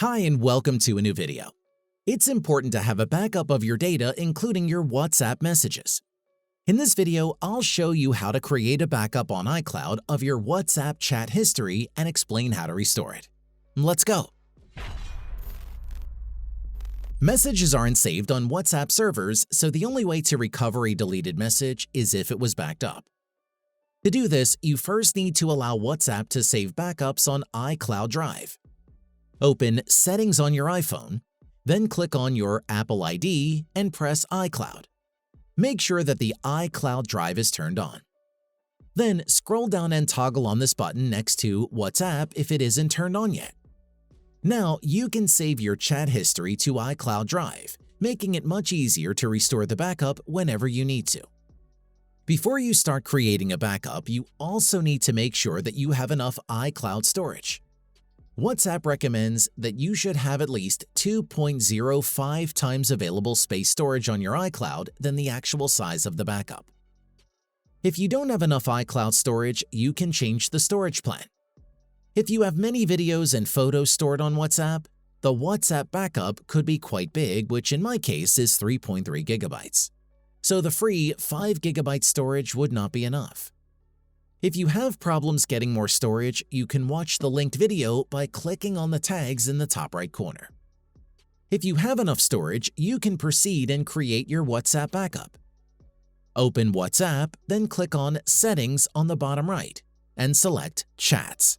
Hi and welcome to a new video. It's important to have a backup of your data, including your WhatsApp messages. In this video, I'll show you how to create a backup on iCloud of your WhatsApp chat history and explain how to restore it. Let's go. Messages aren't saved on WhatsApp servers, so the only way to recover a deleted message is if it was backed up. To do this, you first need to allow WhatsApp to save backups on iCloud Drive. Open Settings on your iPhone, then click on your Apple ID and press iCloud. Make sure that the iCloud Drive is turned on. Then scroll down and toggle on this button next to WhatsApp if it isn't turned on yet. Now you can save your chat history to iCloud Drive, making it much easier to restore the backup whenever you need to. Before you start creating a backup, you also need to make sure that you have enough iCloud storage. WhatsApp recommends that you should have at least 2.05 times available space storage on your iCloud than the actual size of the backup. If you don't have enough iCloud storage, you can change the storage plan. If you have many videos and photos stored on WhatsApp, the WhatsApp backup could be quite big, which in my case is 3.3 gigabytes. So the free 5 GB storage would not be enough. If you have problems getting more storage, you can watch the linked video by clicking on the tags in the top right corner. If you have enough storage, you can proceed and create your WhatsApp backup. Open WhatsApp, then click on Settings on the bottom right and select Chats.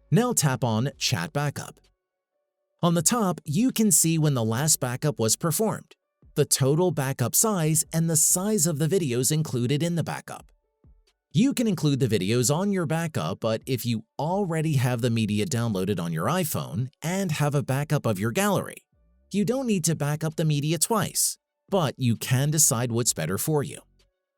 Now tap on Chat Backup. On the top, you can see when the last backup was performed, the total backup size, and the size of the videos included in the backup. You can include the videos on your backup, but if you already have the media downloaded on your iPhone and have a backup of your gallery, you don't need to back up the media twice, but you can decide what's better for you.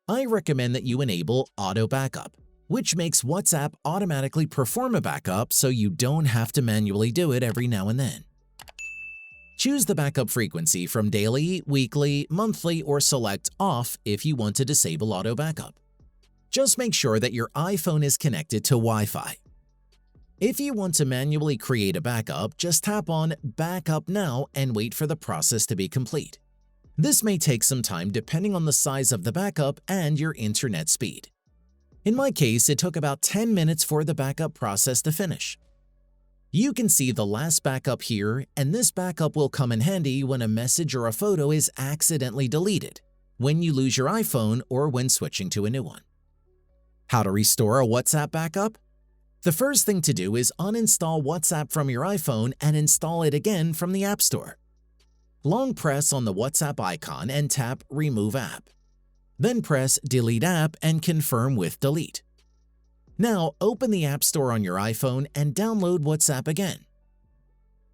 I recommend that you enable Auto Backup, which makes WhatsApp automatically perform a backup so you don't have to manually do it every now and then. Choose the backup frequency from daily, weekly, monthly, or select Off if you want to disable Auto Backup. Just make sure that your iPhone is connected to Wi-Fi. If you want to manually create a backup, just tap on Backup Now and wait for the process to be complete. This may take some time depending on the size of the backup and your internet speed. In my case, it took about 10 minutes for the backup process to finish. You can see the last backup here, and this backup will come in handy when a message or a photo is accidentally deleted, when you lose your iPhone, or when switching to a new one. How to restore a WhatsApp backup? The first thing to do is uninstall WhatsApp from your iPhone and install it again from the App Store. Long press on the WhatsApp icon and tap Remove App. Then press Delete App and confirm with Delete. Now open the App Store on your iPhone and download WhatsApp again.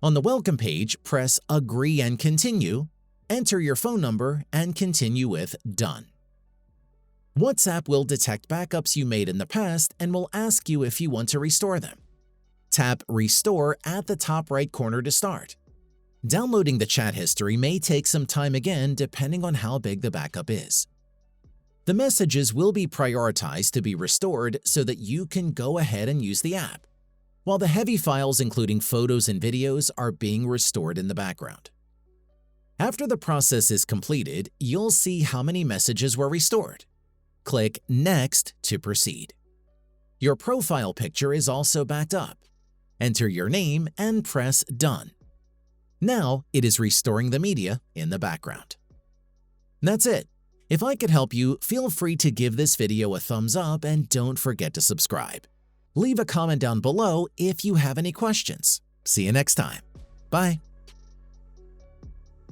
On the welcome page, press Agree and Continue, enter your phone number, and continue with Done. WhatsApp will detect backups you made in the past and will ask you if you want to restore them. Tap Restore at the top right corner to start. Downloading the chat history may take some time again depending on how big the backup is. The messages will be prioritized to be restored so that you can go ahead and use the app, while the heavy files including photos and videos are being restored in the background. After the process is completed, you'll see how many messages were restored. Click Next to proceed. Your profile picture is also backed up. Enter your name and press Done. Now it is restoring the media in the background. That's it. If I could help you, feel free to give this video a thumbs up and don't forget to subscribe. Leave a comment down below if you have any questions. See you next time. Bye.